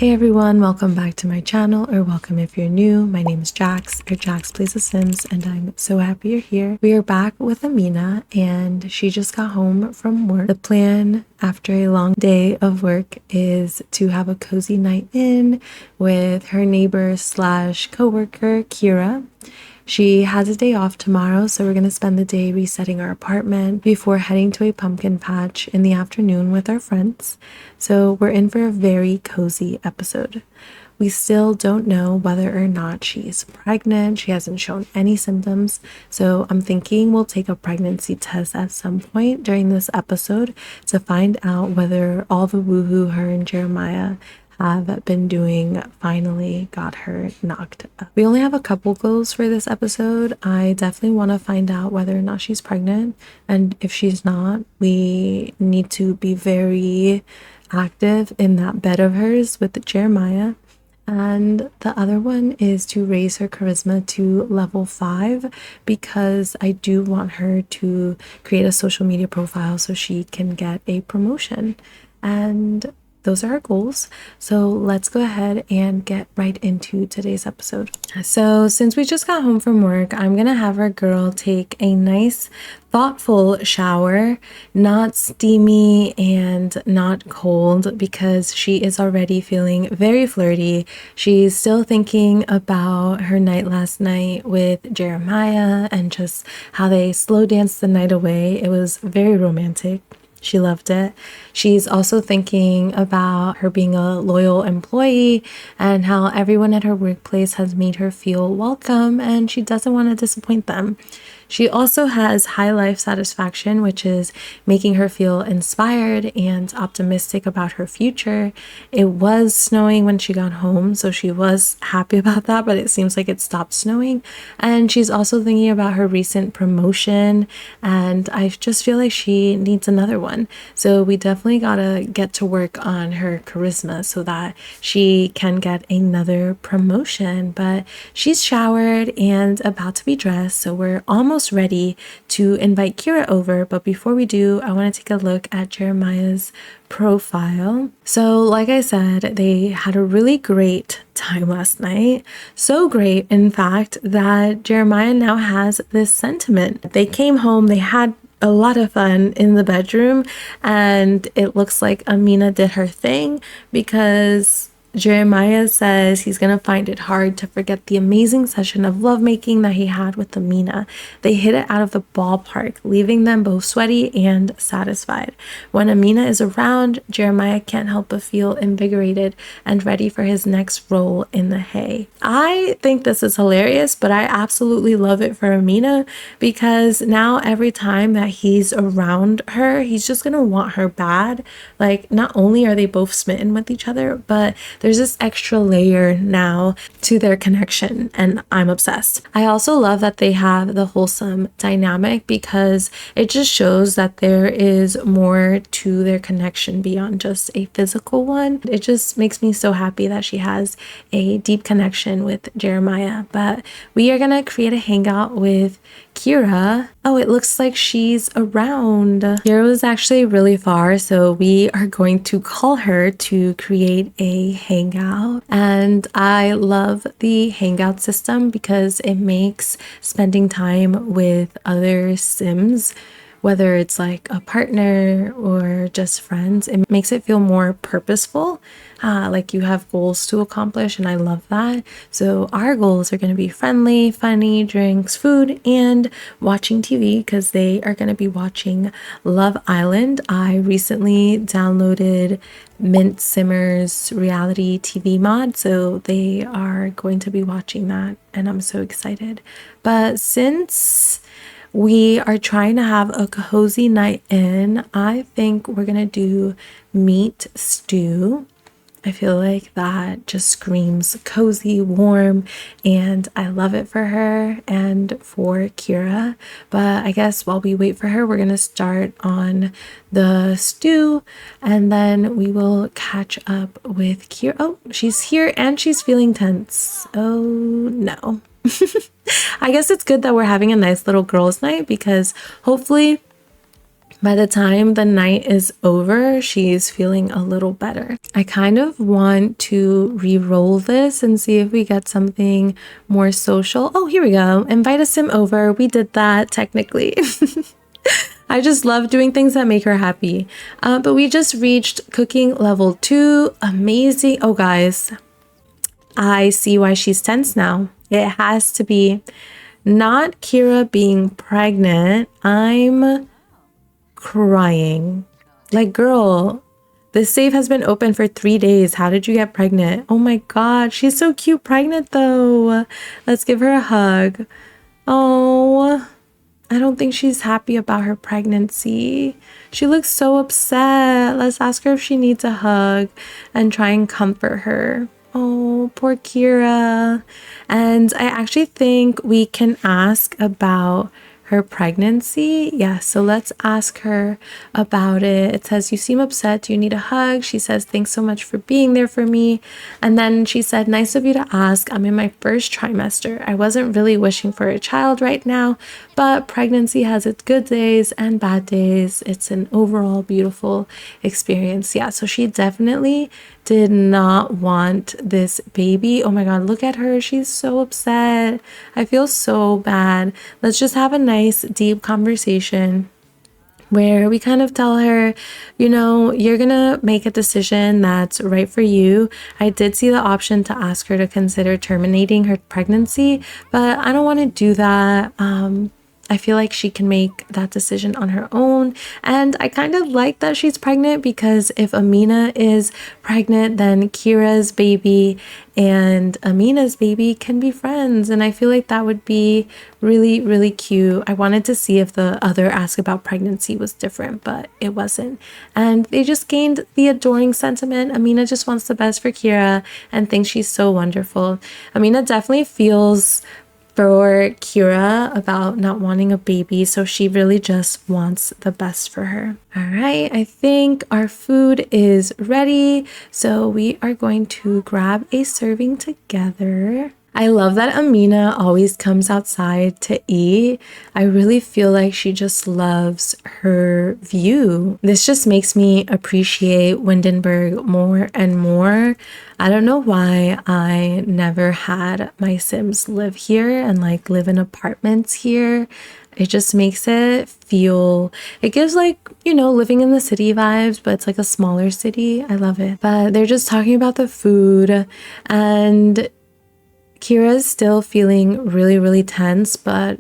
Hey everyone, welcome back to my channel, or welcome if you're new. My name is Jax, or Jax Plays The Sims, and I'm so happy you're here. We are back with Amina, and she just got home from work. The plan after a long day of work is to have a cozy night in with her neighbor slash co-worker, Kyra. She has a day off tomorrow, so we're going to spend the day resetting our apartment before heading to a pumpkin patch in the afternoon with our friends. So we're in for a very cozy episode. We still don't know whether or not she's pregnant. She hasn't shown any symptoms, so I'm thinking we'll take a pregnancy test at some point during this episode to find out whether all the woohoo her and Jeremiah have been doing finally got her knocked up. We only have a couple goals for this episode. I definitely want to find out whether or not she's pregnant, and if she's not, we need to be very active in that bed of hers with Jeremiah. And the other one is to raise her charisma to level 5, because I do want her to create a social media profile so she can get a promotion. And those are our goals. So let's go ahead and get right into today's episode. So since we just got home from work, I'm gonna have our girl take a nice thoughtful shower, not steamy and not cold, because she is already feeling very flirty. She's still thinking about her night last night with Jeremiah and just how they slow danced the night away. It was very romantic. She loved it. She's also thinking about her being a loyal employee and how everyone at her workplace has made her feel welcome, and she doesn't want to disappoint them. She also has high life satisfaction, which is making her feel inspired and optimistic about her future. It was snowing when she got home, so she was happy about that, but it seems like it stopped snowing. And she's also thinking about her recent promotion, and I just feel like she needs another one. So we definitely gotta get to work on her charisma so that she can get another promotion. But she's showered and about to be dressed, so we're almost ready to invite Kyra over. But before we do, I want to take a look at Jeremiah's profile. So like I said, they had a really great time last night. So great, in fact, that Jeremiah now has this sentiment. They came home, they had a lot of fun in the bedroom, and it looks like Amina did her thing, because Jeremiah says he's going to find it hard to forget the amazing session of lovemaking that he had with Amina. They hit it out of the ballpark, leaving them both sweaty and satisfied. When Amina is around, Jeremiah can't help but feel invigorated and ready for his next role in the hay. I think this is hilarious, but I absolutely love it for Amina, because now every time that he's around her, he's just going to want her bad. Like, not only are they both smitten with each other, but there's this extra layer now to their connection, and I'm obsessed. I also love that they have the wholesome dynamic, because it just shows that there is more to their connection beyond just a physical one. It just makes me so happy that she has a deep connection with Jeremiah. But we are gonna create a hangout with Kyra. Oh, it looks like she's around. Kyra was actually really far, so we are going to call her to create a hangout. And I love the hangout system because it makes spending time with other Sims, whether it's like a partner or just friends, it makes it feel more purposeful. Like you have goals to accomplish, and I love that. So our goals are going to be friendly, funny, drinks, food, and watching TV, because they are going to be watching Love Island. I recently downloaded Mint Simmer's reality TV mod, so they are going to be watching that, and I'm so excited. But since we are trying to have a cozy night in, I think we're gonna do meat stew. I feel like that just screams cozy, warm, and I love it for her and for Kyra. But I guess while we wait for her, we're gonna start on the stew, and then we will catch up with Kyra. Oh, she's here and she's feeling tense. Oh no. I guess it's good that we're having a nice little girls' night, because hopefully By the time the night is over, she's feeling a little better. I kind of want to re-roll this and see if we get something more social. Oh, here we go. Invite a sim over. We did that technically. I just love doing things that make her happy. But we just reached cooking level 2. Amazing. Oh, guys, I see why she's tense now. It has to be not Kyra being pregnant. I'm crying. Like, girl, this safe has been open for 3 days. How did you get pregnant? Oh my God, she's so cute pregnant though. Let's give her a hug. Oh, I don't think she's happy about her pregnancy. She looks so upset. Let's ask her if she needs a hug and try and comfort her. Oh, poor Kyra. And I actually think we can ask about her pregnancy. Yeah, so let's ask her about it. It says, you seem upset. Do you need a hug? She says, thanks so much for being there for me. And then she said, nice of you to ask. I'm in my first trimester. I wasn't really wishing for a child right now, but pregnancy has its good days and bad days. It's an overall beautiful experience. Yeah, so she definitely did not want this baby. Oh my God, look at her. She's so upset. I feel so bad. Let's just have a nice, deep conversation where we kind of tell her, you know, you're gonna make a decision that's right for you. I did see the option to ask her to consider terminating her pregnancy, but I don't want to do that. I feel like she can make that decision on her own. And I kind of like that she's pregnant, because if Amina is pregnant, then Kyra's baby and Amina's baby can be friends. And I feel like that would be really, really cute. I wanted to see if the other ask about pregnancy was different, but it wasn't. And they just gained the adoring sentiment. Amina just wants the best for Kyra and thinks she's so wonderful. Amina definitely feels for Kyra about not wanting a baby, so she really just wants the best for her. All right, I think our food is ready, so we are going to grab a serving together. I love that Amina always comes outside to eat. I really feel like she just loves her view. This just makes me appreciate Windenburg more and more. I don't know why I never had my Sims live here and like live in apartments here. It just makes it feel, it gives like, you know, living in the city vibes, but it's like a smaller city. I love it. But they're just talking about the food, and Kyra's still feeling really, really tense, but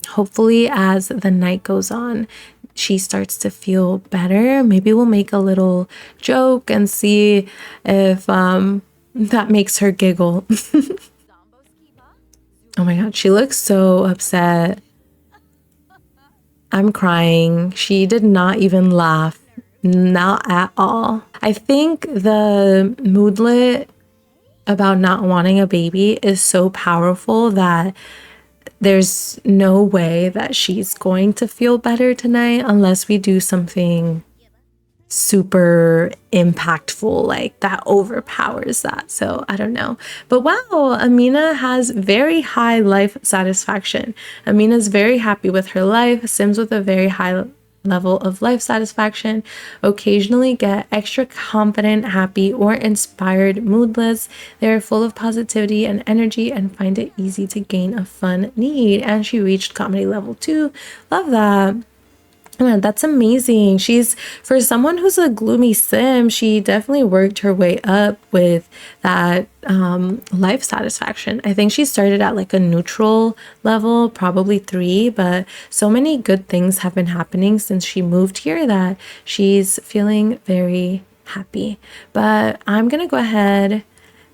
hopefully as the night goes on, she starts to feel better. Maybe we'll make a little joke and see if that makes her giggle. Oh my God, she looks so upset. I'm crying. She did not even laugh. Not at all. I think the moodlet about not wanting a baby is so powerful that there's no way that she's going to feel better tonight unless we do something super impactful, like that overpowers that. So I don't know. But wow, Amina has very high life satisfaction. Amina's very happy with her life. Sims with a very high level of life satisfaction occasionally get extra confident, happy, or inspired moodlets. They're full of positivity and energy and find it easy to gain a fun need. And she reached comedy level 2. Love that. Man, that's amazing. She's, for someone who's a gloomy sim, she definitely worked her way up with that life satisfaction. I think she started at like a neutral level, probably 3, but so many good things have been happening since she moved here that she's feeling very happy. But I'm gonna go ahead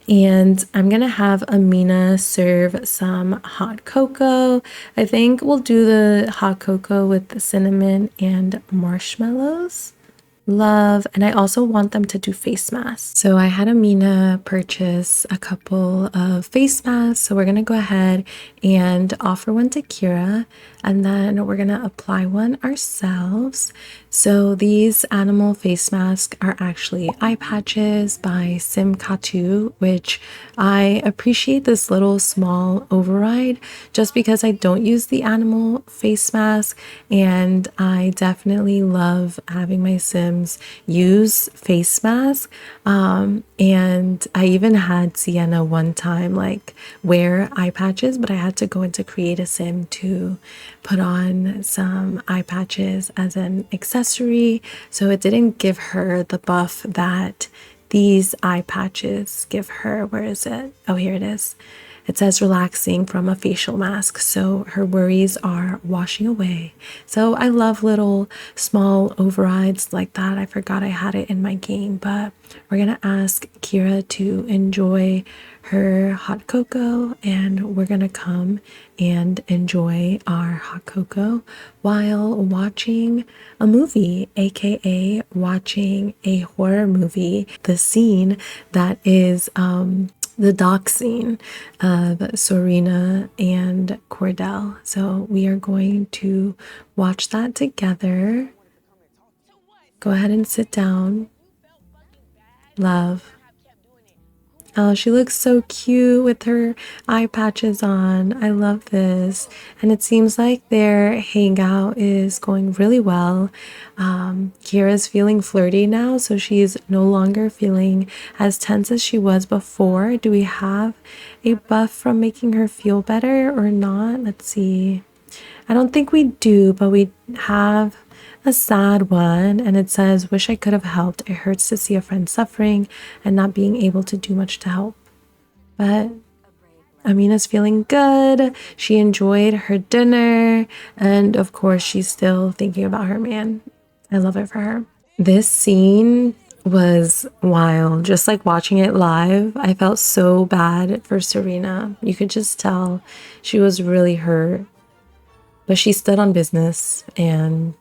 and I'm gonna have Amina serve some hot cocoa. I think we'll do the hot cocoa with the cinnamon and marshmallows. Love. And I also want them to do face masks. So I had Amina purchase a couple of face masks. So we're gonna go ahead and offer one to Kyra, and then we're gonna apply one ourselves. So these animal face masks are actually eye patches by Simkatu, which I appreciate this little small override just because I don't use the animal face mask, and I definitely love having my Sims use face masks. And I even had Sienna one time like wear eye patches, but I had to go into Create a Sim to put on some eye patches as an accessory, so it didn't give her the buff that these eye patches give her. Where is it? Oh, here it is. It says relaxing from a facial mask, so her worries are washing away. So I love little small overrides like that. I forgot I had it in my game, but we're gonna ask Kyra to enjoy her hot cocoa, and we're gonna come and enjoy our hot cocoa while watching a movie, aka watching a horror movie. The scene that is the dock scene of Serena and Cordell. So we are going to watch that together. Go ahead and sit down. Love. Oh, she looks so cute with her eye patches on. I love this. And it seems like their hangout is going really well. Kira's feeling flirty now, so she's no longer feeling as tense as she was before. Do we have a buff from making her feel better or not? Let's see. I don't think we do, but we have a sad one, and it says, wish I could have helped. It hurts to see a friend suffering and not being able to do much to help. But Amina's feeling good. She enjoyed her dinner, and of course she's still thinking about her man. I love it for her. This scene was wild. Just like watching it live, I felt so bad for Serena. You could just tell she was really hurt, but she stood on business, and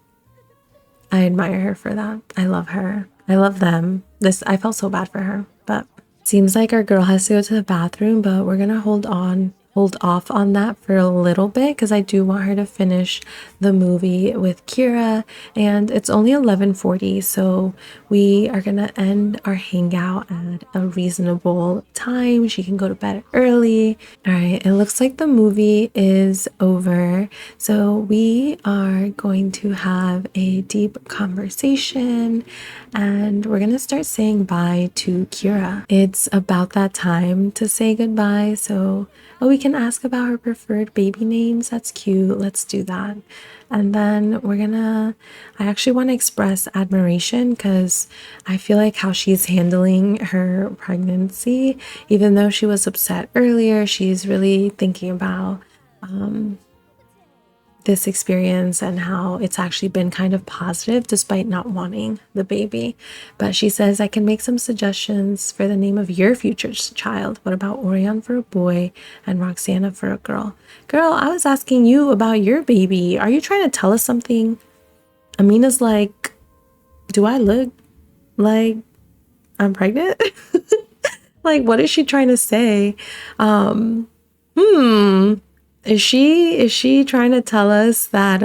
I admire her for that. I love her. I love them. I felt so bad for her, but seems like our girl has to go to the bathroom, but we're gonna hold off on that for a little bit because I do want her to finish the movie with Kyra, and it's only 11:40, so we are gonna end our hangout at a reasonable time. She can go to bed early. All right, it looks like the movie is over, so we are going to have a deep conversation, and we're gonna start saying bye to Kyra. It's about that time to say goodbye, so we can ask about her preferred baby names. That's cute. Let's do that. And then I actually want to express admiration because I feel like how she's handling her pregnancy, even though she was upset earlier, she's really thinking about this experience and how it's actually been kind of positive despite not wanting the baby. But she says, I can make some suggestions for the name of your future child. What about Orion for a boy and Roxana for a girl? Girl, I was asking you about your baby. Are you trying to tell us something? Amina's like, do I look like I'm pregnant? Like, what is she trying to say? Is she trying to tell us that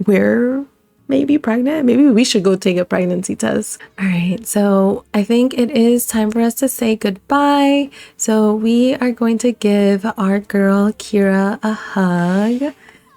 we're maybe pregnant? Maybe we should go take a pregnancy test. All right, so I think it is time for us to say goodbye. So we are going to give our girl Kyra a hug,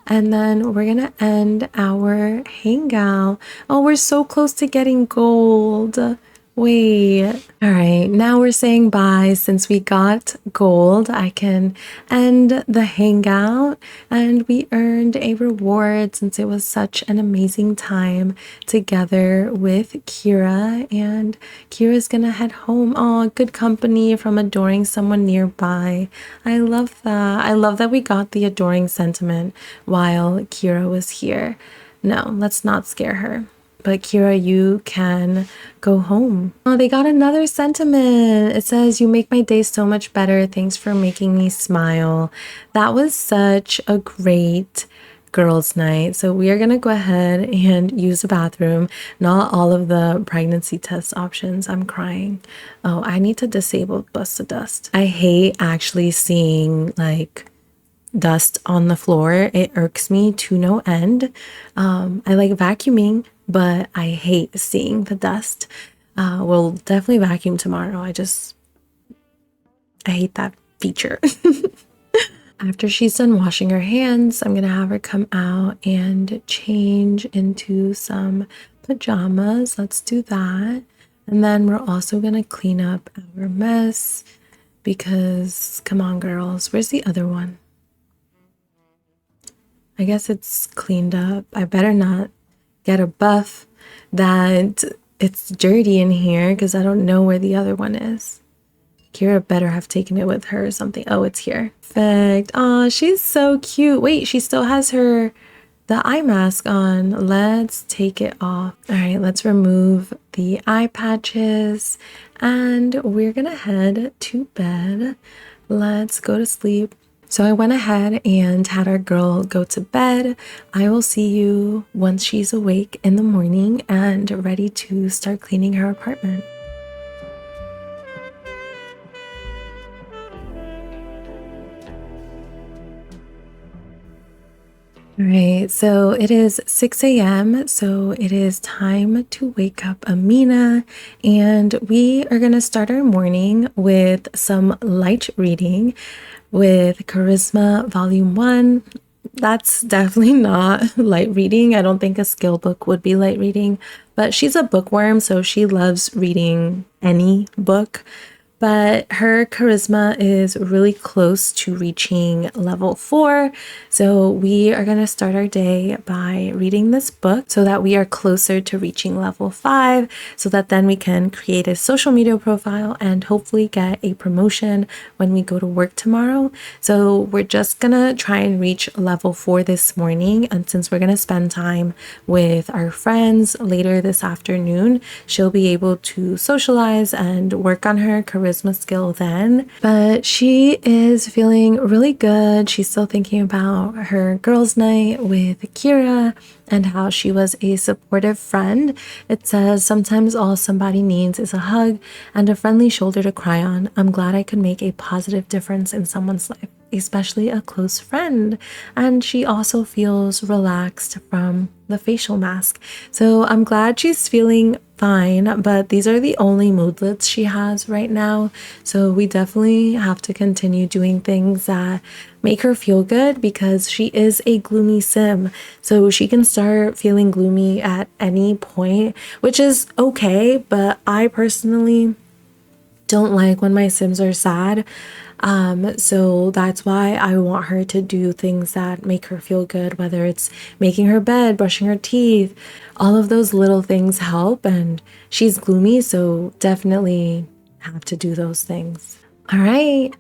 and then we're gonna end our hangout. Oh, we're so close to getting gold. Wait. All right, now we're saying bye. Since we got gold, I can end the hangout, and we earned a reward since it was such an amazing time together with Kyra, and Kyra's gonna head home. Oh, good company from adoring someone nearby. I love that. I love that we got the adoring sentiment while Kyra was here. No, let's not scare her. But Kyra, you can go home. Oh, they got another sentiment. It says, you make my day so much better. Thanks for making me smile. That was such a great girls' night. So we are going to go ahead and use the bathroom. Not all of the pregnancy test options. I'm crying. Oh, I need to disable bust of dust. I hate actually seeing like dust on the floor. It irks me to no end. I like vacuuming, but I hate seeing the dust. We'll definitely vacuum tomorrow. I hate that feature. After she's done washing her hands, I'm gonna have her come out and change into some pajamas. Let's do that. And then we're also gonna clean up our mess because, come on, girls, where's the other one? I guess it's cleaned up. I better not get a buff that it's dirty in here because I don't know where the other one is. Kyra better have taken it with her or something. Oh, it's here. Perfect. Oh, she's so cute. Wait, she still has the eye mask on. Let's take it off. All right, let's remove the eye patches and we're gonna head to bed. Let's go to sleep. So I went ahead and had our girl go to bed. I will see you once she's awake in the morning and ready to start cleaning her apartment. All right, so it is 6 a.m. So it is time to wake up Amina, and we are going to start our morning with some light reading with Charisma Volume 1. That's definitely not light reading. I don't think a skill book would be light reading, but she's a bookworm, so she loves reading any book. But her charisma is really close to reaching level 4. So we are going to start our day by reading this book so that we are closer to reaching level 5, so that then we can create a social media profile and hopefully get a promotion when we go to work tomorrow. So we're just going to try and reach level 4 this morning. And since we're going to spend time with our friends later this afternoon, she'll be able to socialize and work on her charisma skill then. But she is feeling really good. She's still thinking about her girls' night with Kyra and how she was a supportive friend. It says, sometimes all somebody needs is a hug and a friendly shoulder to cry on. I'm glad I could make a positive difference in someone's life, especially a close friend. And she also feels relaxed from the facial mask. So I'm glad she's feeling fine, but these are the only moodlets she has right now. So we definitely have to continue doing things that make her feel good because she is a gloomy sim. So she can start feeling gloomy at any point, which is okay, but I personally don't like when my sims are sad. So that's why I want her to do things that make her feel good, whether it's making her bed, brushing her teeth, all of those little things help. And she's gloomy, so definitely have to do those things. All right.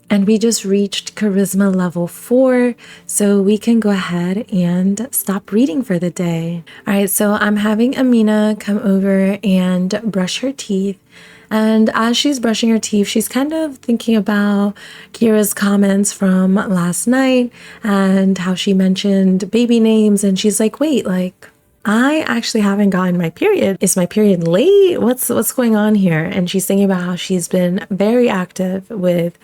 And we just reached charisma level 4, so we can go ahead and stop reading for the day. All right, so I'm having Amina come over and brush her teeth. And as she's brushing her teeth, she's kind of thinking about Kyra's comments from last night and how she mentioned baby names. And she's like, wait, like, I actually haven't gotten my period. Is my period late? What's going on here? And she's thinking about how she's been very active with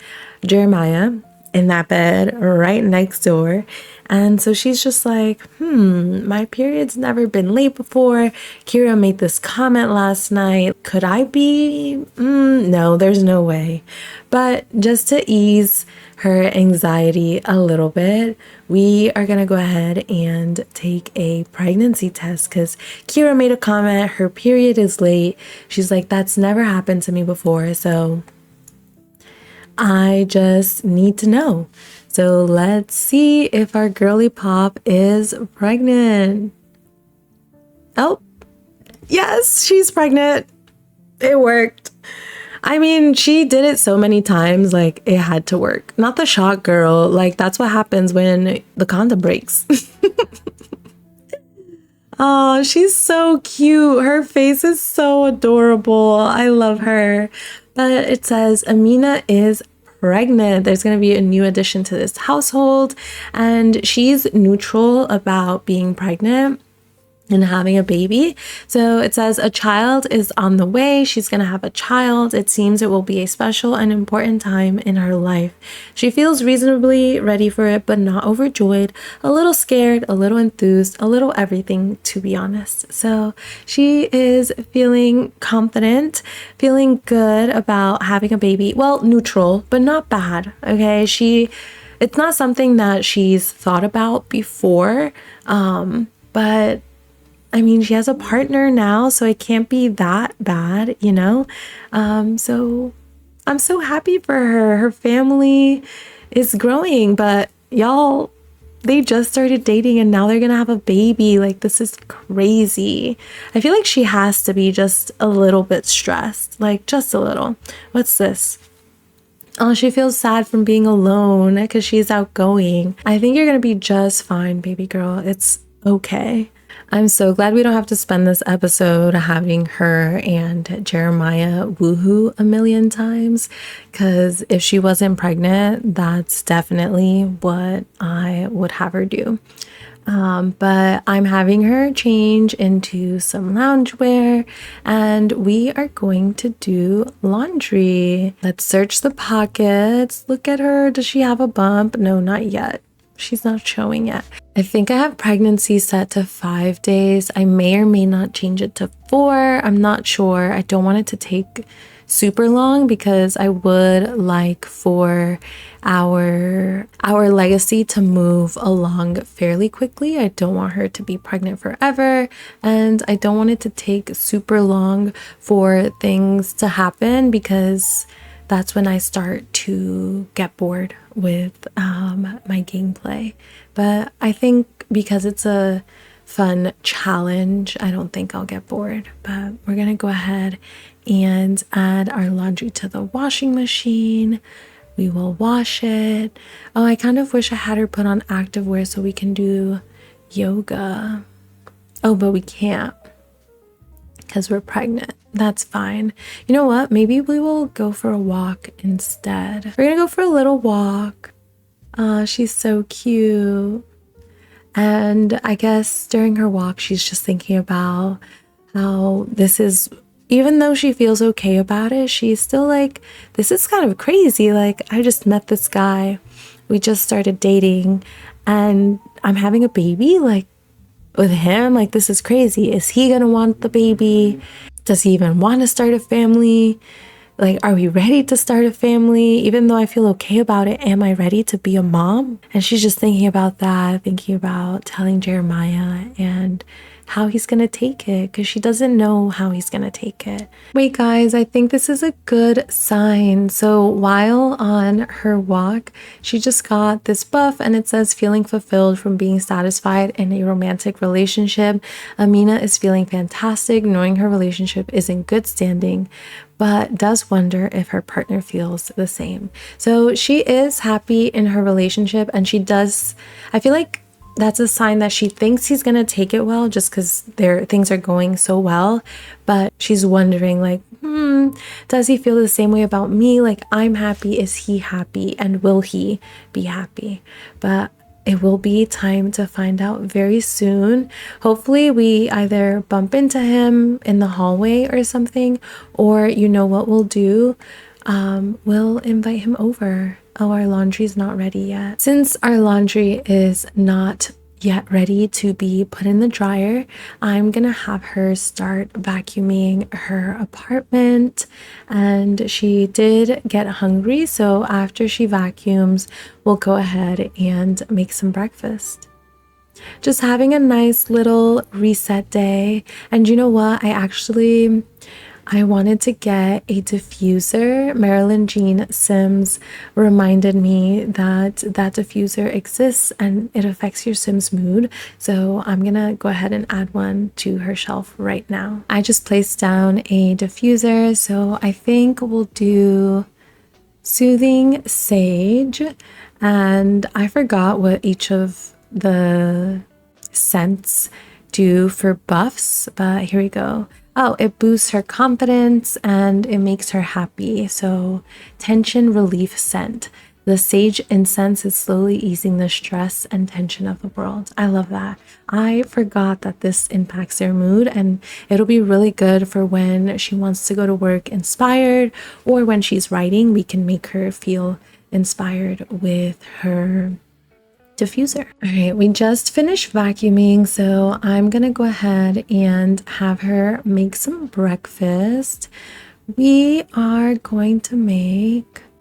Jeremiah in that bed right next door. And so she's just like, my period's never been late before. Kyra made this comment last night. Could I be? No, there's no way. But just to ease her anxiety a little bit, we are going to go ahead and take a pregnancy test because Kyra made a comment. Her period is late. She's like, that's never happened to me before. So I just need to know. So let's see if our girly pop is pregnant. Oh, yes, she's pregnant. It worked. I mean, she did it so many times, like it had to work. Not the shock girl. Like that's what happens when the condom breaks. Oh, she's so cute. Her face is so adorable. I love her. But it says Amina is pregnant. There's going to be a new addition to this household, and she's neutral about being pregnant. and having a baby. So it says a child is on the way. She's going to have a child. It seems it will be a special and important time in her life. She feels reasonably ready for it, but not overjoyed, a little scared, a little enthused, a little everything, to be honest. So she is feeling confident, feeling good about having a baby. Well, neutral, but not bad. Okay. It's not something that she's thought about before. But I mean, she has a partner now, so it can't be that bad, you know? So I'm so happy for her. Her family is growing, but y'all, they just started dating and now they're gonna have a baby. Like, this is crazy. I feel like she has to be just a little bit stressed, like just a little. What's this? Oh, she feels sad from being alone because she's outgoing. I think you're gonna be just fine, baby girl. It's okay. I'm so glad we don't have to spend this episode having her and Jeremiah woohoo a million times, because if she wasn't pregnant, that's definitely what I would have her do. But I'm having her change into some loungewear and we are going to do laundry. Let's search the pockets. Look at her. Does she have a bump? No, not yet. She's not showing yet. I think I have pregnancy set to 5 days. I may or may not change it to 4. I'm not sure. I don't want it to take super long because I would like for our legacy to move along fairly quickly. I don't want her to be pregnant forever, and I don't want it to take super long for things to happen because that's when I start to get bored with my gameplay. But I think because it's a fun challenge, I don't think I'll get bored. But we're gonna go ahead and add our laundry to the washing machine. We will wash it. Oh, I kind of wish I had her put on activewear so we can do yoga. Oh, but we can't because we're pregnant. That's fine. You know what? Maybe we will go for a walk instead. We're gonna go for a little walk. She's so cute. And I guess during her walk, she's just thinking about how this is, even though she feels okay about it, she's still like, this is kind of crazy. Like, I just met this guy. We just started dating and I'm having a baby. Like, with him, like, this is crazy. Is he gonna want the baby? Does he even want to start a family? Like, are we ready to start a family? Even though I feel okay about it, am I ready to be a mom? And she's just thinking about that, thinking about telling Jeremiah and how he's gonna take it, because she doesn't know how he's gonna take it. Wait, guys, I think this is a good sign. So while on her walk, she just got this buff and it says feeling fulfilled from being satisfied in a romantic relationship. Amina is feeling fantastic, knowing her relationship is in good standing, but does wonder if her partner feels the same. So she is happy in her relationship, and she does, I feel like that's a sign that she thinks he's gonna take it well just because things are going so well, but she's wondering like, does he feel the same way about me? Like, I'm happy, is he happy, and will he be happy? But it will be time to find out very soon. Hopefully we either bump into him in the hallway or something, or you know what we'll do? We'll invite him over. Oh, our laundry's not ready yet. Since our laundry is not yet ready to be put in the dryer, I'm gonna have her start vacuuming her apartment. And she did get hungry, so after she vacuums, we'll go ahead and make some breakfast. Just having a nice little reset day. And you know what? I wanted to get a diffuser. Marilyn Jean Sims reminded me that diffuser exists and it affects your Sim's mood. So I'm gonna go ahead and add one to her shelf right now. I just placed down a diffuser, so I think we'll do soothing sage. And I forgot what each of the scents do for buffs, but here we go. Oh, it boosts her confidence and it makes her happy. So tension relief scent. The sage incense is slowly easing the stress and tension of the world. I love that. I forgot that this impacts their mood, and it'll be really good for when she wants to go to work inspired, or when she's writing, we can make her feel inspired with her diffuser. All right, we just finished vacuuming, so I'm gonna go ahead and have her make some breakfast.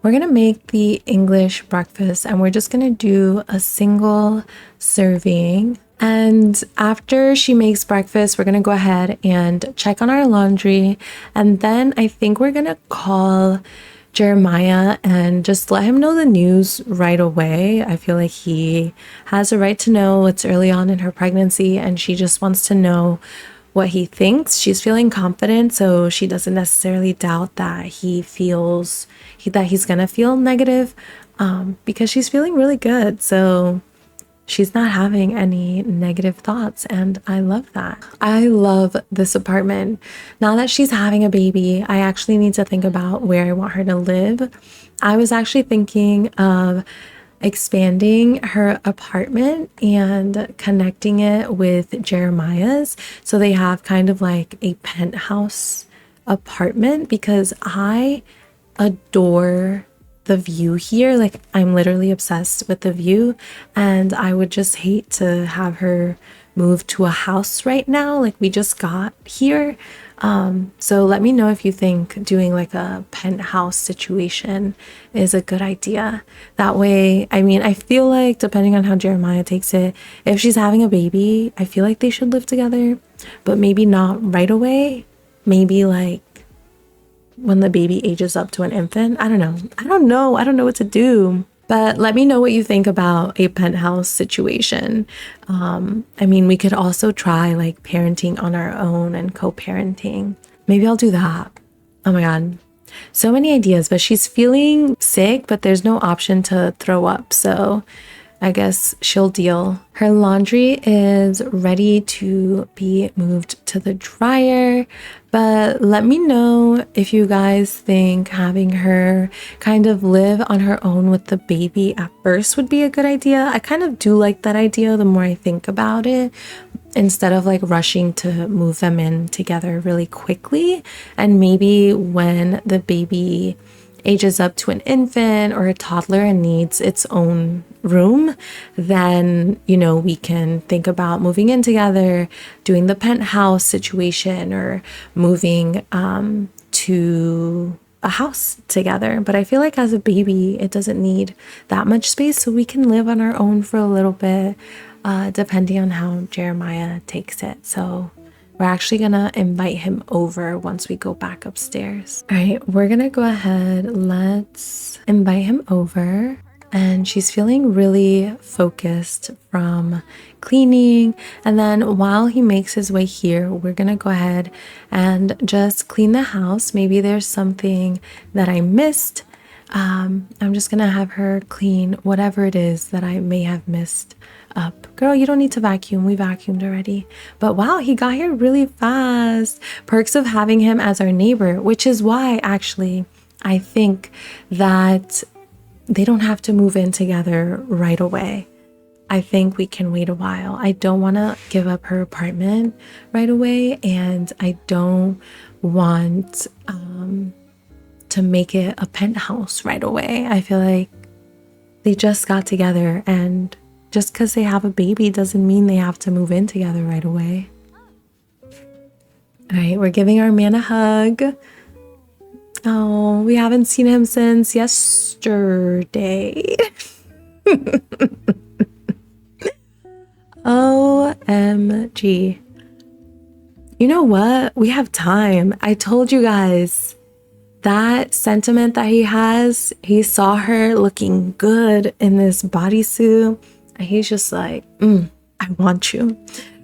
We're gonna make the English breakfast, and we're just gonna do a single serving. And after she makes breakfast, we're gonna go ahead and check on our laundry, and then I think we're gonna call Jeremiah and just let him know the news right away. I feel like he has a right to know. It's early on in her pregnancy, and she just wants to know what he thinks. She's feeling confident, so she doesn't necessarily doubt that that he's gonna feel negative, because she's feeling really good. So she's not having any negative thoughts, and I love that. I love this apartment. Now that she's having a baby, I actually need to think about where I want her to live. I was actually thinking of expanding her apartment and connecting it with Jeremiah's, so they have kind of like a penthouse apartment, because I adore the view here. Like, I'm literally obsessed with the view, and I would just hate to have her move to a house right now. Like, we just got here. So let me know if you think doing like a penthouse situation is a good idea. That way, I mean, I feel like depending on how Jeremiah takes it, if she's having a baby, I feel like they should live together, but maybe not right away. Maybe like when the baby ages up to an infant. I don't know what to do. But let me know what you think about a penthouse situation. I mean, we could also try like parenting on our own and co-parenting. Maybe I'll do that. Oh my God. So many ideas, but she's feeling sick, but there's no option to throw up. So I guess she'll deal. Her laundry is ready to be moved to the dryer, but let me know if you guys think having her kind of live on her own with the baby at first would be a good idea. I kind of do like that idea the more I think about it, instead of like rushing to move them in together really quickly. And maybe when the baby ages up to an infant or a toddler and needs its own room, then, you know, we can think about moving in together, doing the penthouse situation, or moving to a house together. But I feel like as a baby, it doesn't need that much space, so we can live on our own for a little bit, depending on how Jeremiah takes it. So we're actually gonna invite him over once we go back upstairs. All right, we're gonna go ahead. Let's invite him over. And she's feeling really focused from cleaning. And then while he makes his way here, we're gonna go ahead and just clean the house. Maybe there's something that I missed. I'm just gonna have her clean whatever it is that I may have missed up. Girl, you don't need to vacuum. We vacuumed already. But wow, he got here really fast. Perks of having him as our neighbor, which is why actually I think that they don't have to move in together right away. I think we can wait a while. I don't want to give up her apartment right away, and I don't want to make it a penthouse right away. I feel like they just got together, and just because they have a baby doesn't mean they have to move in together right away. All right, we're giving our man a hug. Oh, we haven't seen him since yesterday. OMG. You know what? We have time. I told you guys that sentiment that he has. He saw her looking good in this bodysuit, and he's just like, I want you.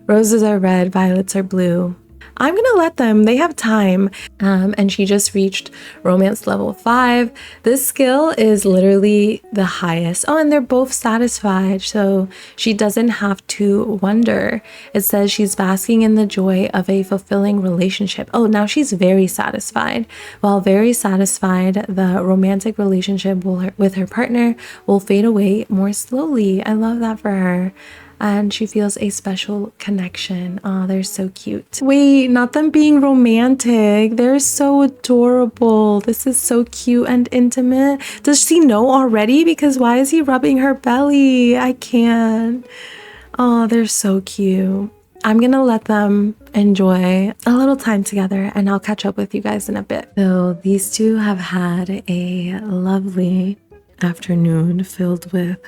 Roses are red, violets are blue. I'm gonna let them, they have time. And she just reached romance level 5. This skill is literally the highest. Oh, and they're both satisfied, so she doesn't have to wonder. It says she's basking in the joy of a fulfilling relationship. Oh, now she's very satisfied. While very satisfied, the romantic relationship with her partner will fade away more slowly. I love that for her. And she feels a special connection. Oh, they're so cute. Wait, not them being romantic. They're so adorable. This is so cute and intimate. Does she know already? Because why is he rubbing her belly? I can't. Oh, they're so cute. I'm gonna let them enjoy a little time together, and I'll catch up with you guys in a bit. So these two have had a lovely afternoon filled with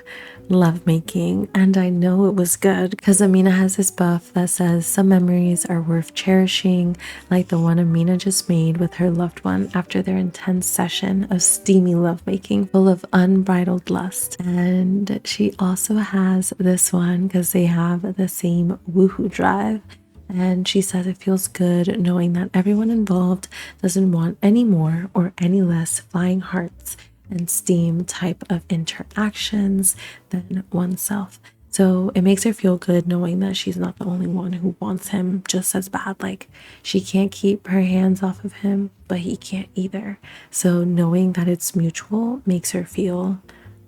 lovemaking, and I know it was good because Amina has this buff that says some memories are worth cherishing, like the one Amina just made with her loved one after their intense session of steamy lovemaking full of unbridled lust. And she also has this one because they have the same woohoo drive. And she says it feels good knowing that everyone involved doesn't want any more or any less flying hearts and steam type of interactions than oneself. So it makes her feel good knowing that she's not the only one who wants him just as bad. Like, she can't keep her hands off of him, but he can't either. So knowing that it's mutual makes her feel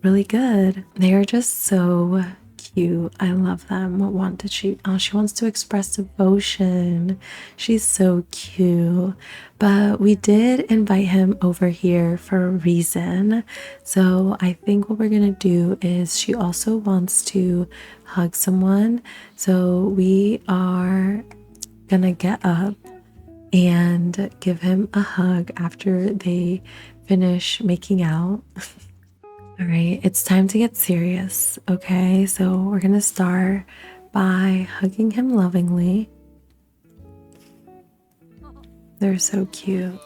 really good. They're just so cute. I love them. What one did she? Oh, she wants to express devotion. She's so cute. But we did invite him over here for a reason. So I think what we're gonna do is she also wants to hug someone. So we are gonna get up and give him a hug after they finish making out. All right, it's time to get serious, okay? So we're gonna start by hugging him lovingly. They're so cute.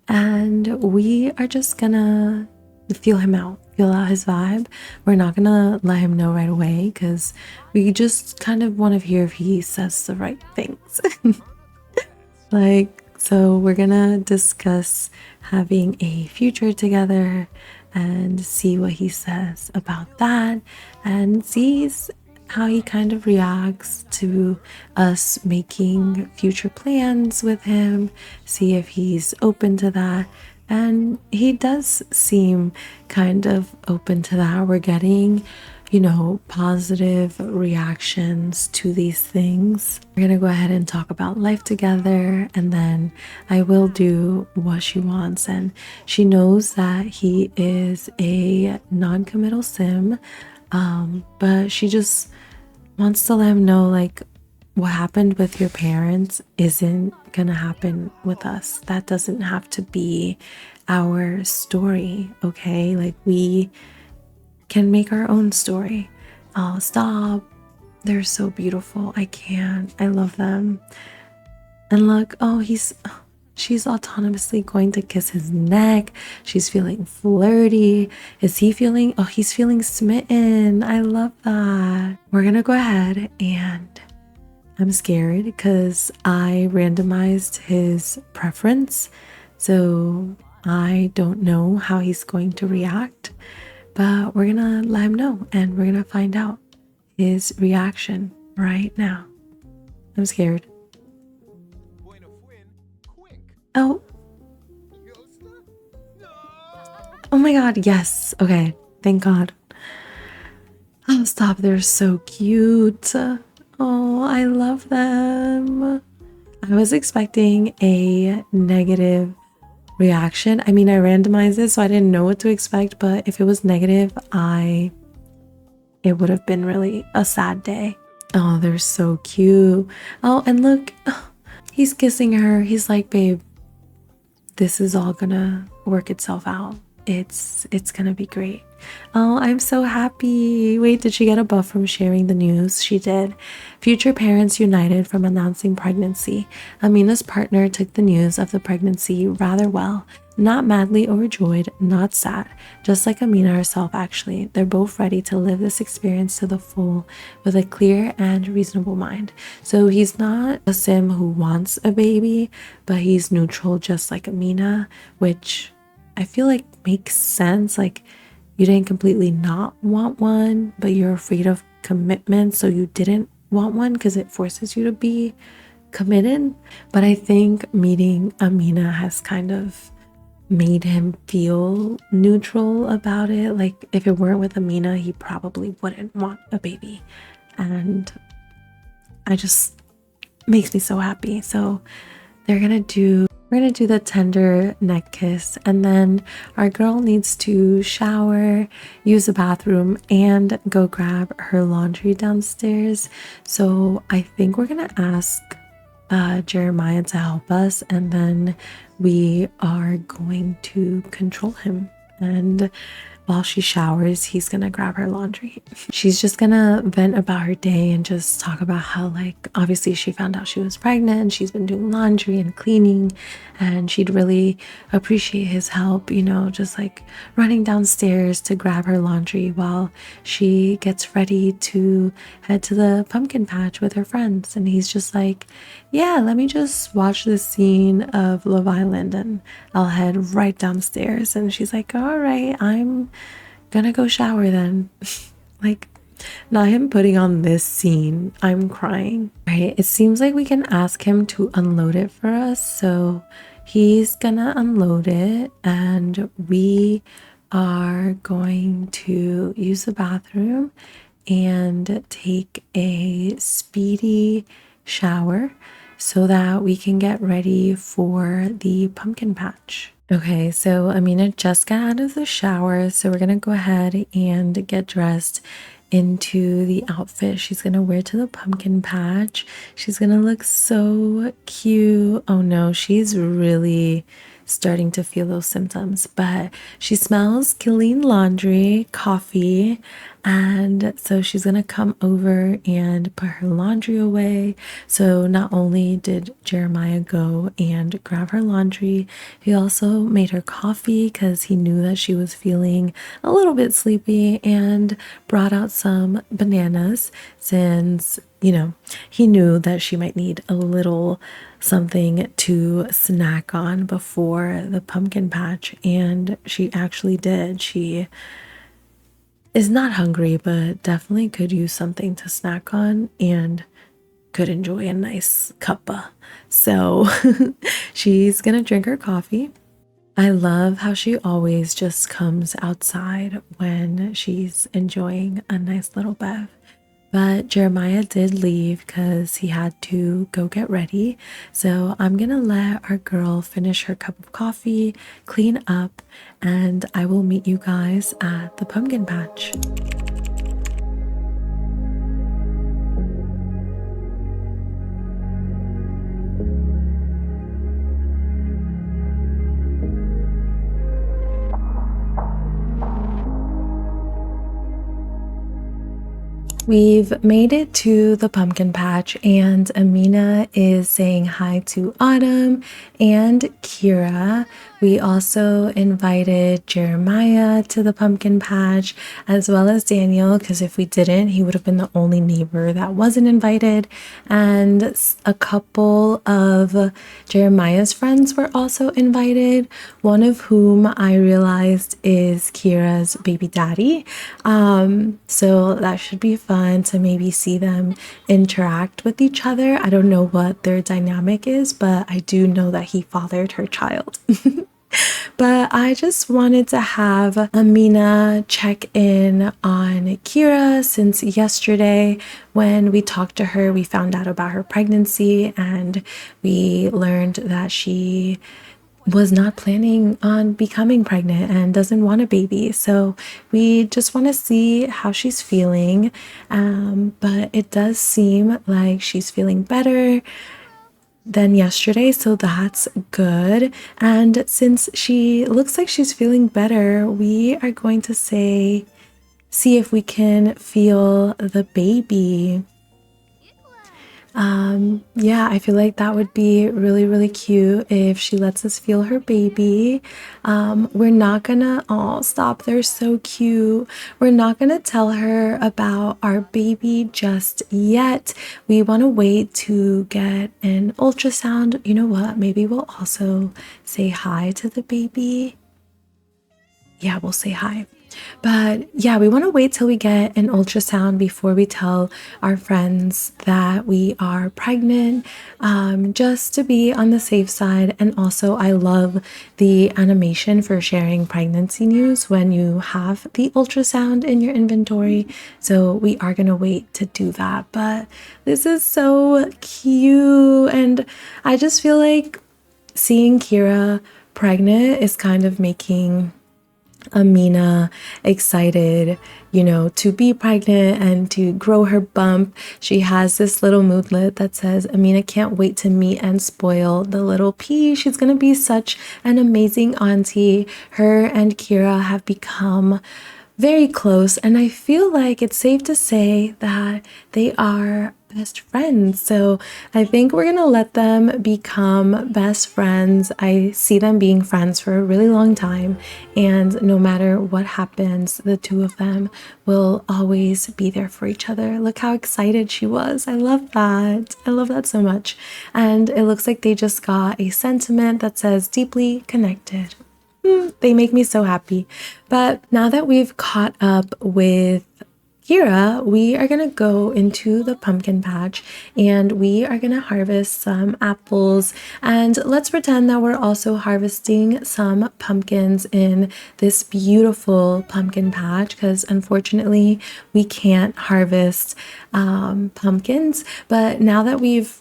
And we are just gonna feel him out, feel out his vibe. We're not gonna let him know right away because we just kind of want to hear if he says the right things. So we're gonna discuss having a future together and see what he says about that and sees how he kind of reacts to us making future plans with him, see if he's open to that. And he does seem kind of open to that. We're getting, positive reactions to these things. We're gonna go ahead and talk about life together, and then I will do what she wants. And she knows that he is a non-committal sim, but she just wants to let him know, like, what happened with your parents isn't gonna happen with us. That doesn't have to be our story, okay? Like, we can make our own story. Oh, stop. They're so beautiful. I can't. I love them. And look, she's autonomously going to kiss his neck. She's feeling flirty. Is he feeling? Oh, he's feeling smitten. I love that. We're gonna go ahead, and I'm scared because I randomized his preference. So I don't know how he's going to react, but we're gonna let him know and we're gonna find out his reaction right now. I'm scared. Oh. Oh my god, yes. Okay, thank God. Oh, stop. They're so cute. Oh, I love them. I was expecting a negative reaction. I mean, I randomized it, so I didn't know what to expect, but if it was negative, it would have been really a sad day. Oh, they're so cute. Oh, and look, he's kissing her. He's like, babe, this is all gonna work itself out. It's gonna be great. Oh, I'm so happy. Wait, did she get a buff from sharing the news? She did. Future parents united from announcing pregnancy. Amina's partner took the news of the pregnancy rather well. Not madly overjoyed, not sad. Just like Amina herself, actually. They're both ready to live this experience to the full with a clear and reasonable mind. So he's not a sim who wants a baby, but he's neutral just like Amina, which I feel like makes sense. Like, you didn't completely not want one, but you're afraid of commitment, so you didn't want one because it forces you to be committed. But I think meeting Amina has kind of made him feel neutral about it. Like, if it weren't with Amina, he probably wouldn't want a baby. And I just makes me so happy. So we're gonna do the tender neck kiss, and then our girl needs to shower, use the bathroom, and go grab her laundry downstairs. So I think we're gonna ask Jeremiah to help us, and then we are going to control him. And while she showers, he's gonna grab her laundry. She's just gonna vent about her day and just talk about how, like, obviously she found out she was pregnant and she's been doing laundry and cleaning, and she'd really appreciate his help, you know, just like running downstairs to grab her laundry while she gets ready to head to the pumpkin patch with her friends. And he's just like, yeah, let me just watch this scene of Love Island and I'll head right downstairs. And she's like, all right, I'm gonna go shower then. Like, not him putting on this scene, I'm crying. Right, it seems like we can ask him to unload it for us, so he's gonna unload it, and we are going to use the bathroom and take a speedy shower so that we can get ready for the pumpkin patch. Okay, so Amina just got out of the shower, so we're gonna go ahead and get dressed into the outfit she's gonna wear to the pumpkin patch. She's gonna look so cute. Oh no, she's really starting to feel those symptoms, but she smells clean laundry, coffee, and so she's gonna come over and put her laundry away. So not only did Jeremiah go and grab her laundry, he also made her coffee because he knew that she was feeling a little bit sleepy, and brought out some bananas since, you know, he knew that she might need a little something to snack on before the pumpkin patch, and she actually did. She is not hungry, but definitely could use something to snack on and could enjoy a nice cuppa. So she's gonna drink her coffee. I love how she always just comes outside when she's enjoying a nice little bev. But Jeremiah did leave because he had to go get ready. So I'm gonna let our girl finish her cup of coffee, clean up, and I will meet you guys at the pumpkin patch. We've made it to the pumpkin patch, and Amina is saying hi to Autumn and Kyra. We also invited Jeremiah to the pumpkin patch, as well as Daniel, because if we didn't, he would have been the only neighbor that wasn't invited. And a couple of Jeremiah's friends were also invited, one of whom I realized is Kyra's baby daddy. So that should be fun to maybe see them interact with each other. I don't know what their dynamic is, but I do know that he fathered her child. But I just wanted to have Amina check in on Kyra, since yesterday when we talked to her, we found out about her pregnancy, and we learned that she was not planning on becoming pregnant and doesn't want a baby. So we just want to see how she's feeling. But it does seem like she's feeling better. than yesterday, so that's good. And since she looks like she's feeling better, we are going to see if we can feel the baby. Yeah, I feel like that would be really, really cute if she lets us feel her baby. We're not gonna, oh, stop, they're so cute. We're not gonna tell her about our baby just yet. We want to wait to get an ultrasound. You know what? Maybe we'll also say hi to the baby. Yeah, we'll say hi. But yeah, we want to wait till we get an ultrasound before we tell our friends that we are pregnant, just to be on the safe side. And also, I love the animation for sharing pregnancy news when you have the ultrasound in your inventory. So we are going to wait to do that. But this is so cute. And I just feel like seeing Kyra pregnant is kind of making Amina excited, to be pregnant and to grow her bump. She has this little moodlet that says, Amina can't wait to meet and spoil the little pea. She's going to be such an amazing auntie. Her and Kyra have become very close, and I feel like it's safe to say that they are best friends. So I think we're gonna let them become best friends. I see them being friends for a really long time, and no matter what happens, the two of them will always be there for each other. Look how excited she was. I love that. I love that so much. And it looks like they just got a sentiment that says deeply connected. They make me so happy. But now that we've caught up with Kyra, we are going to go into the pumpkin patch and we are going to harvest some apples. And let's pretend that we're also harvesting some pumpkins in this beautiful pumpkin patch, because unfortunately we can't harvest pumpkins. But now that we've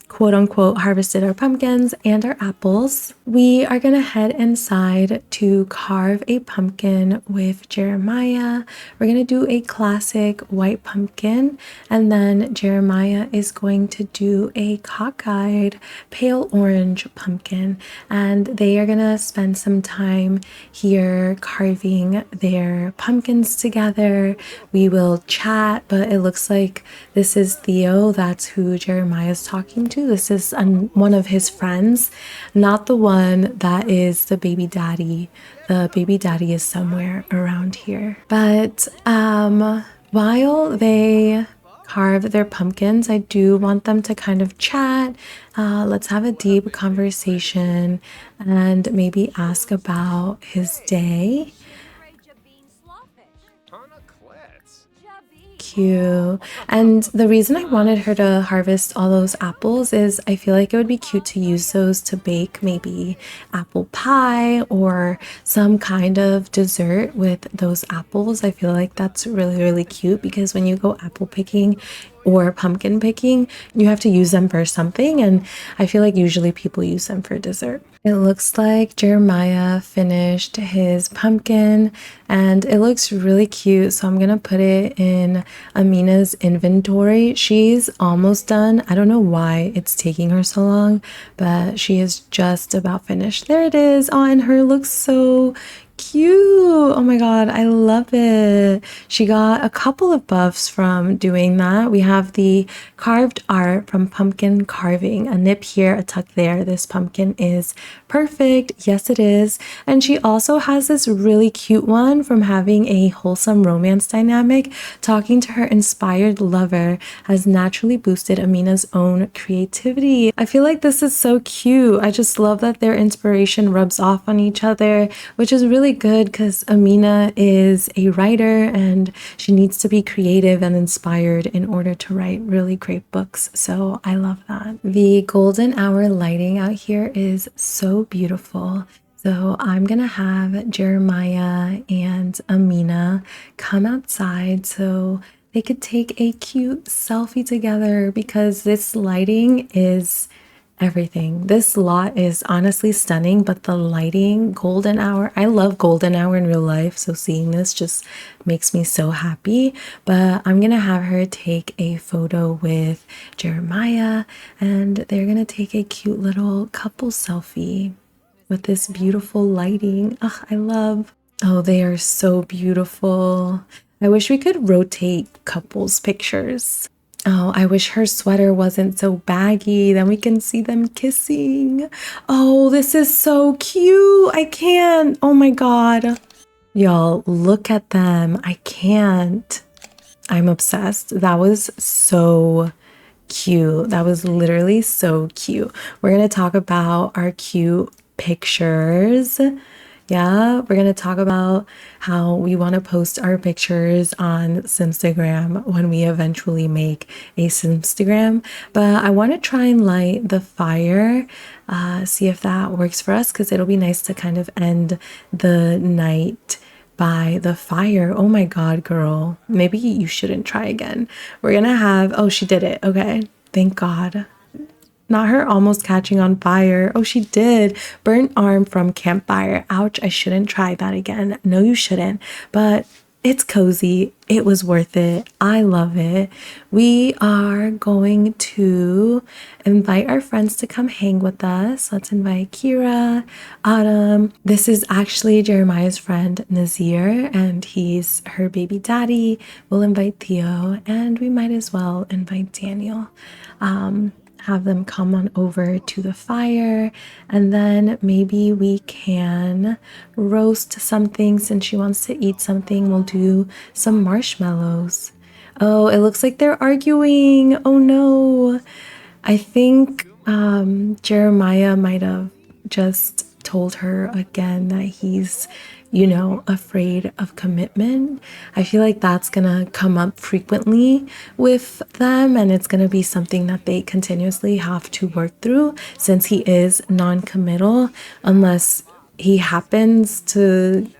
quote unquote harvested our pumpkins and our apples, we are gonna head inside to carve a pumpkin with Jeremiah. We're gonna do a classic white pumpkin, and then Jeremiah is going to do a cockeyed pale orange pumpkin, and they are gonna spend some time here carving their pumpkins together. We will chat, but it looks like this is Theo. That's who Jeremiah is talking to. This is one of his friends, not the one that is the baby daddy. The baby daddy is somewhere around here. But while they carve their pumpkins, I do want them to kind of chat. Let's have a deep conversation and maybe ask about his day. Cute. And the reason I wanted her to harvest all those apples is I feel like it would be cute to use those to bake maybe apple pie or some kind of dessert with those apples. I feel like that's really, really cute, because when you go apple picking or pumpkin picking, you have to use them for something, and I feel like usually people use them for dessert. It looks like Jeremiah finished his pumpkin and it looks really cute, so I'm gonna put it in Amina's inventory. She's almost done. I don't know why it's taking her so long, but she is just about finished. There it is. Oh, and her looks so cute. Oh my god, I love it. She got a couple of buffs from doing that. We have the carved art from pumpkin carving, a nip here, a tuck there. This pumpkin is perfect. Yes, it is. And she also has this really cute one from having a wholesome romance dynamic. Talking to her inspired lover has naturally boosted Amina's own creativity. I feel like this is so cute. I just love that their inspiration rubs off on each other, which is really good because Amina is a writer and she needs to be creative and inspired in order to write really great books. So I love that. The golden hour lighting out here is so beautiful. So I'm gonna have Jeremiah and Amina come outside so they could take a cute selfie together, because this lighting is everything. This lot is honestly stunning, but the lighting, golden hour, I love golden hour in real life, so seeing this just makes me so happy. But I'm gonna have her take a photo with Jeremiah, and they're gonna take a cute little couple selfie with this beautiful lighting. Ugh, I love. Oh, they are so beautiful. I wish we could rotate couples pictures. Oh, I wish her sweater wasn't so baggy. Then we can see them kissing. Oh, this is so cute. I can't. Oh my God. Y'all, look at them. I can't. I'm obsessed. That was so cute. That was literally so cute. We're going to talk about our cute pictures. Yeah, we're going to talk about how we want to post our pictures on Simstagram when we eventually make a Simstagram. But I want to try and light the fire, see if that works for us, because it'll be nice to kind of end the night by the fire. Oh my God, girl. Maybe you shouldn't try again. We're going to have, oh, she did it. Okay. Thank God. Not her almost catching on fire. Oh, she did. Burnt arm from campfire. Ouch, I shouldn't try that again. No, you shouldn't. But it's cozy. It was worth it. I love it. We are going to invite our friends to come hang with us. Let's invite Kyra, Autumn. This is actually Jeremiah's friend Nazir, and he's her baby daddy. We'll invite Theo, and we might as well invite Daniel. Have them come on over to the fire, and then maybe we can roast something. Since she wants to eat something, we'll do some marshmallows. Oh, it looks like they're arguing. Oh no. I think Jeremiah might have just told her again that he's, afraid of commitment. I feel like that's gonna come up frequently with them, and it's gonna be something that they continuously have to work through since he is non-committal, unless he happens to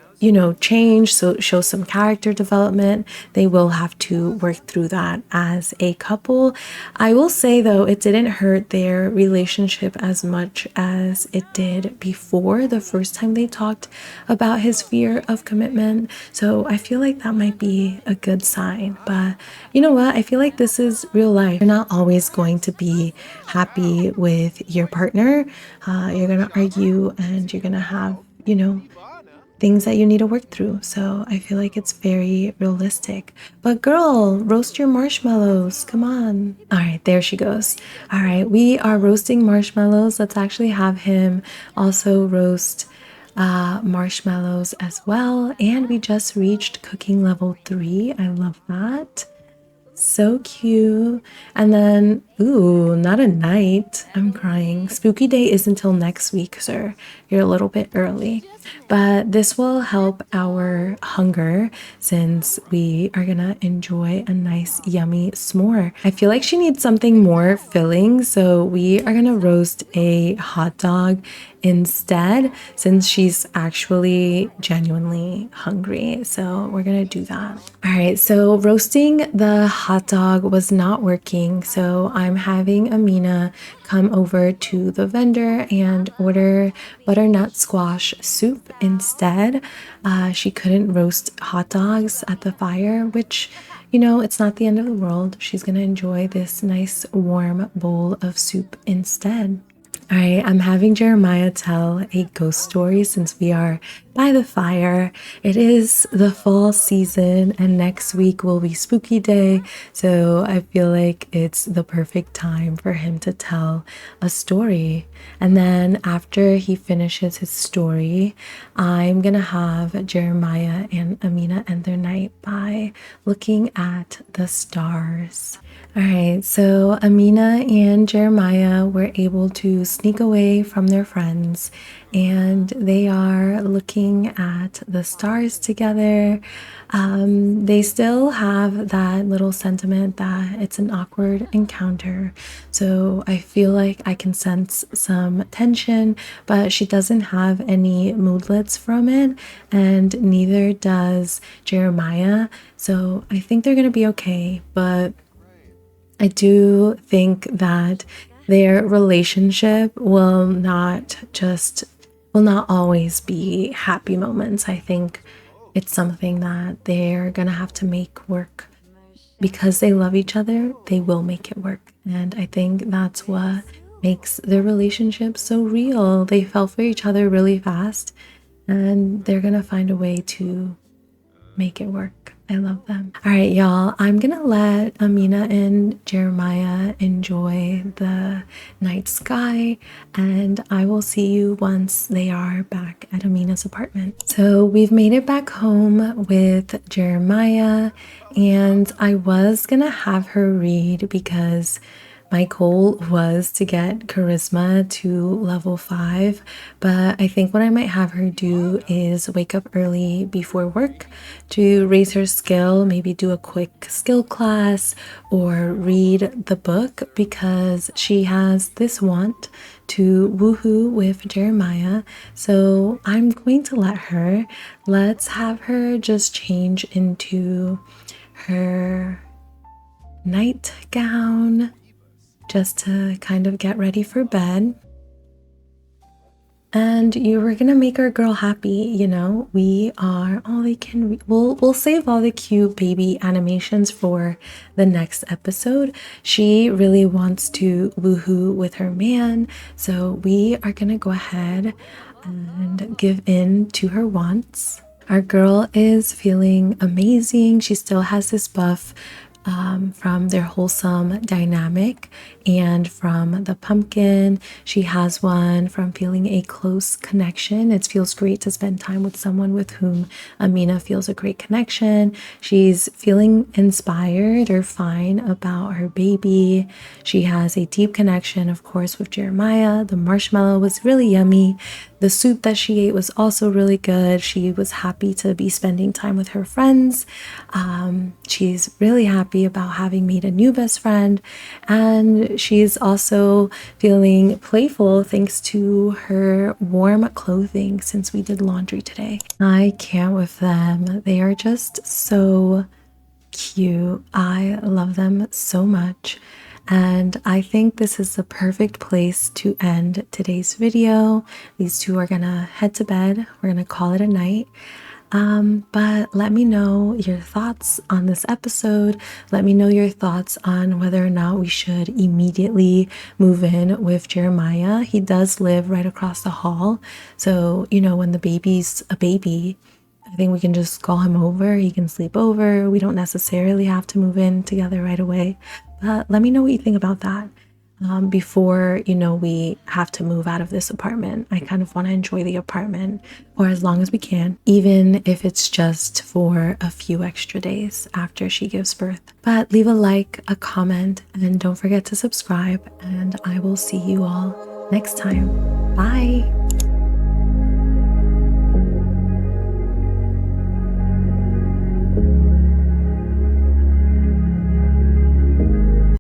change, so show some character development. They will have to work through that as a couple. I will say though, it didn't hurt their relationship as much as it did before, the first time they talked about his fear of commitment. So I feel like that might be a good sign. But you know what? I feel like this is real life. You're not always going to be happy with your partner. You're gonna argue, and you're gonna have, things that you need to work through. So I feel like it's very realistic. But girl, roast your marshmallows. Come on. All right, there she goes. All right, we are roasting marshmallows. Let's actually have him also roast marshmallows as well. And we just reached cooking level 3. I love that. So cute. And then, ooh, not a night. I'm crying. Spooky day is until next week, sir. You're a little bit early. But this will help our hunger since we are gonna enjoy a nice, yummy s'more. I feel like she needs something more filling, so we are gonna roast a hot dog instead since she's actually genuinely hungry. So we're gonna do that. All right, so roasting the hot dog was not working, so I'm having Amina come over to the vendor and order butternut squash soup instead. She couldn't roast hot dogs at the fire, which, it's not the end of the world. She's gonna enjoy this nice warm bowl of soup instead. All right, I'm having Jeremiah tell a ghost story since we are by the fire. It is the fall season, and next week will be spooky day. So I feel like it's the perfect time for him to tell a story. And then after he finishes his story, I'm gonna have Jeremiah and Amina end their night by looking at the stars. All right, so Amina and Jeremiah were able to sneak away from their friends, and they are looking at the stars together. They still have that little sentiment that it's an awkward encounter, so I feel like I can sense some tension, but she doesn't have any moodlets from it, and neither does Jeremiah, so I think they're gonna be okay. But I do think that their relationship will not always be happy moments. I think it's something that they're gonna have to make work. Because they love each other, they will make it work. And I think that's what makes their relationship so real. They fell for each other really fast, and they're gonna find a way to make it work. I love them. All right, y'all, I'm gonna let Amina and Jeremiah enjoy the night sky, and I will see you once they are back at Amina's apartment. So we've made it back home with Jeremiah, and I was gonna have her read because my goal was to get charisma to level 5, but I think what I might have her do is wake up early before work to raise her skill, maybe do a quick skill class or read the book because she has this want to woohoo with Jeremiah. So I'm going to let her. Let's have her just change into her nightgown just to kind of get ready for bed. And you were gonna make our girl happy, you know. We are all they can. We'll save all the cute baby animations for the next episode. She really wants to woohoo with her man, so we are gonna go ahead and give in to her wants. Our girl is feeling amazing. She still has this buff from their wholesome dynamic and from the pumpkin. She has one from feeling a close connection. It feels great to spend time with someone with whom Amina feels a great connection. She's feeling inspired or fine about her baby. She has a deep connection, of course, with Jeremiah. The marshmallow was really yummy. The soup that she ate was also really good. She was happy to be spending time with her friends. She's really happy about having made a new best friend, and she's also feeling playful thanks to her warm clothing since we did laundry today. I can't with them. They are just so cute. I love them so much. And I think this is the perfect place to end today's video. These two are gonna head to bed. We're gonna call it a night. But let me know your thoughts on this episode. Let me know your thoughts on whether or not we should immediately move in with Jeremiah. He does live right across the hall. So, you know, when the baby's a baby, I think we can just call him over. He can sleep over. We don't necessarily have to move in together right away. But let me know what you think about that. Before, you know, we have to move out of this apartment. I kind of want to enjoy the apartment for as long as we can, even if it's just for a few extra days after she gives birth. But leave a like, a comment, and don't forget to subscribe, and I will see you all next time. Bye.